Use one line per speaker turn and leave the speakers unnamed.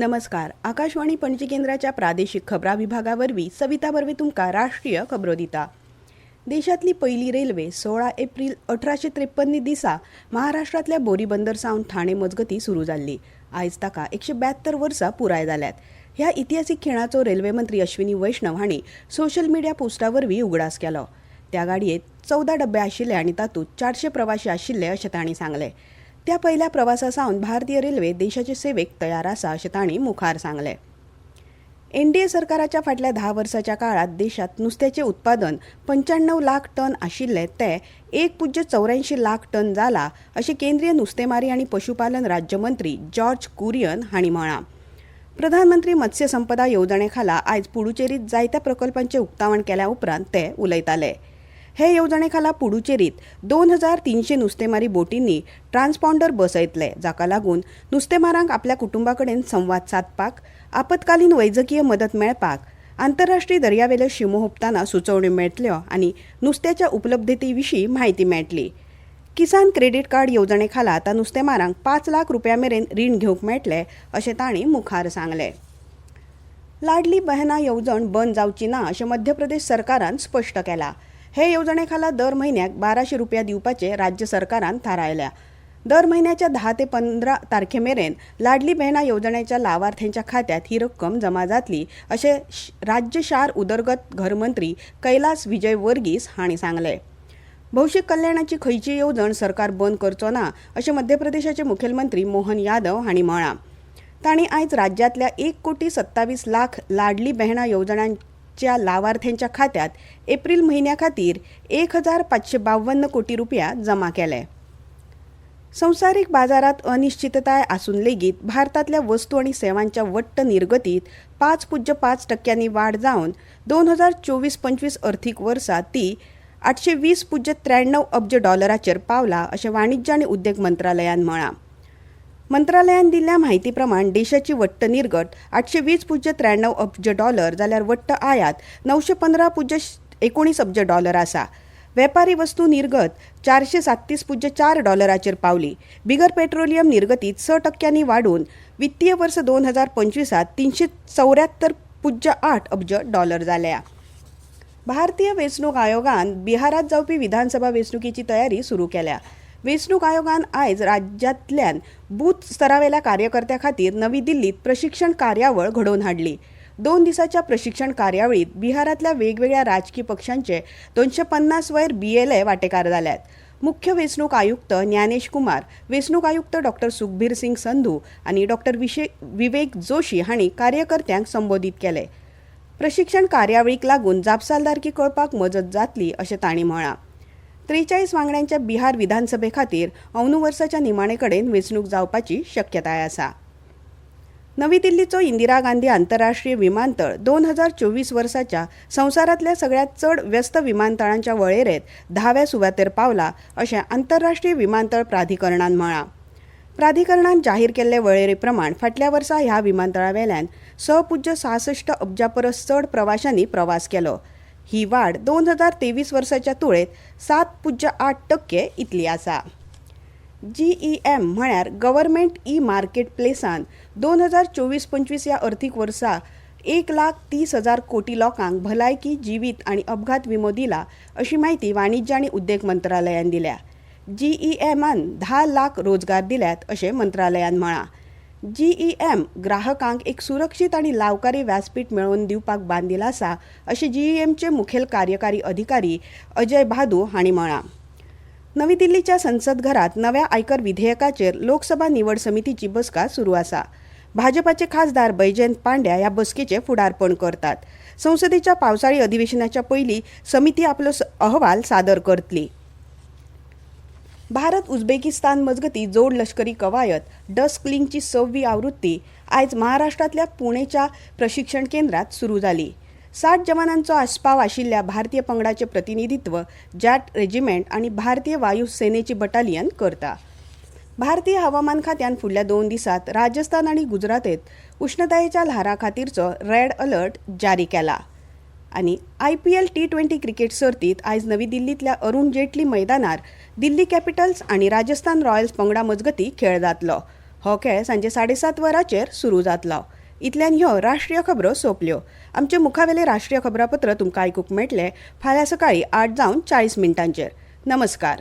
नमस्कार. आकाशवाणी पणजी केंद्राच्या प्रादेशिक खबरां विभागावरवीं सविता बर्वे तुमकां राष्ट्रीय खबरो दिता. देशातली पहिली रेल्वे 16 एप्रिल 1853 दिसा महाराष्ट्रातल्या बोरीबंदर सावन ठाणे मजगती सुरू जाल्ली. आयज ताका 172 वर्सां पुराय जाल्यात. ह्या इतिहासीक खिणाचो रेल्वे मंत्री अश्विनी वैष्णव हांणी सोशल मिडिया पोस्टावरवीं उगडास केलो. त्या गाडयेंत 14 डबे आशिल्ले आनी तातूंत 400 प्रवाशी आशिल्ले अशें तांणी सांगलें. त्या पहिल्या प्रवासा सावन भारतीय रेल्वे देशाचे सेवेक तयार आसा अशें तांणी मुखार सांगलें. एनडीए सरकाराच्या फाटल्या 10 वर्सांच्या काळात देशात नुस्त्याचे उत्पादन 95 लाख टन आशिल्ले ते 1.84 लाख टन जाला अशें केंद्रीय नुस्तेमारी आनी पशुपालन राज्यमंत्री जॉर्ज कुरियन हांणी म्हळां. प्रधानमंत्री मत्स्य संपदा येवजणे खाला आयज पुडुचेरीत जायत्या प्रकल्पांचे उक्तावण केल्या उपरांत ते उलयताले. हे येवजणे खाला पुडुचेरीत 2300 नुस्तेमारी बोटींनी ट्रान्सपॉन्डर बसयतले, जाका लागून नुस्तेमारांक आपल्या कुटुंबा कडेन संवाद सादपाक, आपतकालीन वैजकीय मदत मेळपाक, आंतरराष्ट्रीय दर्यावेल्यो शिमो हुपतना सुचोवण्यो मेळटल्यो आनी नुस्त्याच्या उपलब्धते विशीं म्हायती मेळटली. किसान क्रेडीट कार्ड येवजणे खाला आतां नुस्तेमारांक 5 लाख रुपया मेरेन रीण घेवंक मेळटले अशें तांणी मुखार सांगलें. लाडली बहना येवजण बंद जावची ना अशें मध्य प्रदेश सरकारान स्पश्ट केलां. हे येवजणे खाला दर म्हयन्याक 1200 रुपया दिवपाचे राज्य सरकारान थारायल्या. दर म्हयन्याच्या 10 ते 15 तारखे मेरेन लाडली बहना येवजणेच्या लावार्थ्यांच्या खात्यात ही रक्कम जमा जातली अशें राज्य शार उदरगत घर मंत्री कैलास विजय वर्गीस हांणी सांगलें. भौशीक कल्याणाची खंयची येवजण सरकार बंद करचो ना अशें मध्य प्रदेशाचे मुखेलमंत्री मोहन यादव हांणी म्हळां. तांणी आयज राज्यांतल्या 1,27,00,000 लाडली बहना येवजणांच्या लावार्थ्यांच्या खात्यात एप्रिल म्हयन्या खातीर 1,552 कोटी रुपया जमा केले. संवसारीक बाजारात अनिश्चितताय आसून लेगीत भारतातल्या वस्तू आणि सेवांच्या वट्ट निर्गतीत 5.5% वाढ जावन 2024-25 अर्थीक वर्सा ती $820.93 अब्ज डॉलराचेर पावला अशें वाणिज्य आनी उद्देग मंत्रालयान म्हळां. मंत्रालयान दिल्ल्या म्हायती प्रमाण देशाची वट्ट निर्गत $820.93 अब्ज डॉलर जाल्यार वट्ट आयात $915.19 अब्ज डॉलर आसा. वेपारी वस्तू निर्गत $437.4 डॉलराचेर पावली. बिगर पेट्रोलियम निर्गतीत 6% वाडून वित्तीय वर्स 2025 $374.8 अब्ज डॉलर जाल्या. भारतीय वेंचणूक आयोगान बिहारात जावपी विधानसभा वेंचणुकीची तयारी सुरू केल्या. वेंचणूक आयोगान आयज राज्यांतल्यान बूथ स्तरावेल्या कार्यकर्त्यां खातीर नवी दिल्लीत प्रशिक्षण कार्यावळ घडोवन हाडली. 2 दिसाच्या प्रशिक्षण कार्यावळीत बिहारातल्या वेगवेगळ्या राजकीय पक्षांचे 250 वयर BLA वांटेकार जाल्यात. मुख्य वेंचणूक आयुक्त ज्ञानेश कुमार, वेंचणूक आयुक्त डॉ. सुखबीर सिंग संधू आनी डॉ. विवेक जोशी हांणी कार्यकर्त्यांक संबोधीत केले. प्रशिक्षण कार्यावळीक लागून जापसालदारकी कळपाक मजत जातली अशें तांणी म्हळां. 43 वांगड्यांच्या बिहार विधानसभे खातीर अंदू वर्साच्या निमाणे कडेन वेंचणूक जावपाची शक्यताय आसा. नवी दिल्लीचो इंदिरा गांधी आंतरराष्ट्रीय विमानतळ 2024 वर्साच्या संवसारांतल्या सगळ्यात चड व्यस्त विमानतळांच्या वळेरेंत 10व्या सुवातेर पावला अशें आंतरराष्ट्रीय विमानतळ प्राधिकरणान म्हळां. प्राधिकरणान जाहीर केल्ले वळेरे प्रमाण फाटल्या वर्सा ह्या विमानतळावेल्यान 6.66 अब्जा परस चड प्रवाशांनी प्रवास केलो. ही वाड 2023 वर्साच्या तुळेंत 7.8% इतली आसा. GEM म्हळ्यार गव्हर्मेंट मार्केट प्लेसान 2024-25 ह्या अर्थीक वर्सा 1,30,000 कोटी लोकांक भलायकी, जिवीत आनी अपघात विमो दिला अशी माहिती वाणिज्य आनी उद्देग मंत्रालयान दिल्या. GEMन 10 लाख रोजगार दिल्यात अशें मंत्रालयान म्हळां. GEM ग्राहकांक एक सुरक्षीत आनी लावकारी व्यासपीठ मेळोवन दिवपाक बांदील आसा अशें GEMचे मुखेल कार्यकारी अधिकारी अजय भादू हांणी म्हळां. नवी दिल्लीच्या संसद घरात नव्या आयकर विधेयकाचेर लोकसभा निवड समितीची बसका सुरू आसा. भाजपाचे खासदार बैजयंत पांड्या ह्या बसकेचे फुडारपण करतात. संसदेच्या पावसाळी अधिवेशनाच्या पयलीं समिती आपलो अहवाल सादर करतली. भारत उझबेकिस्तान मजगती जोड लष्करी कवायत डस्कलिंगची 6वी आवृत्ती आयज महाराष्ट्रातल्या पुणेच्या प्रशिक्षण केंद्रात सुरू जाली. 60 जवानांचो आस्पाव आशिल्ल्या भारतीय पंगडाचे प्रतिनिधित्व जॅट रेजिमेंट आनी भारतीय वायू सेनेची बटालियन करता. भारतीय हवामान खात्यान फुडल्या 2 दिसांत राजस्थान आनी गुजरातेत उष्णतायेच्या ल्हारा खातीरचो रेड अलर्ट जारी केला. आनी IPL T20 क्रिकेट सर्तीत आयज नवी दिल्लीतल्या अरुण जेटली मैदानार दिल्ली कॅपिटल्स आनी राजस्थान रॉयल्स पंगडा मजगती खेळ जातलो. हो खेळ सांजे 7:30 वरांचेर सुरू जातलो. इतल्यान ह्यो राष्ट्रीय खबरो सोंपल्यो. आमचे मुखावेले राष्ट्रीय खबरापत्र तुमकां आयकूंक मेळटले फाल्यां सकाळीं 8:40 नमस्कार.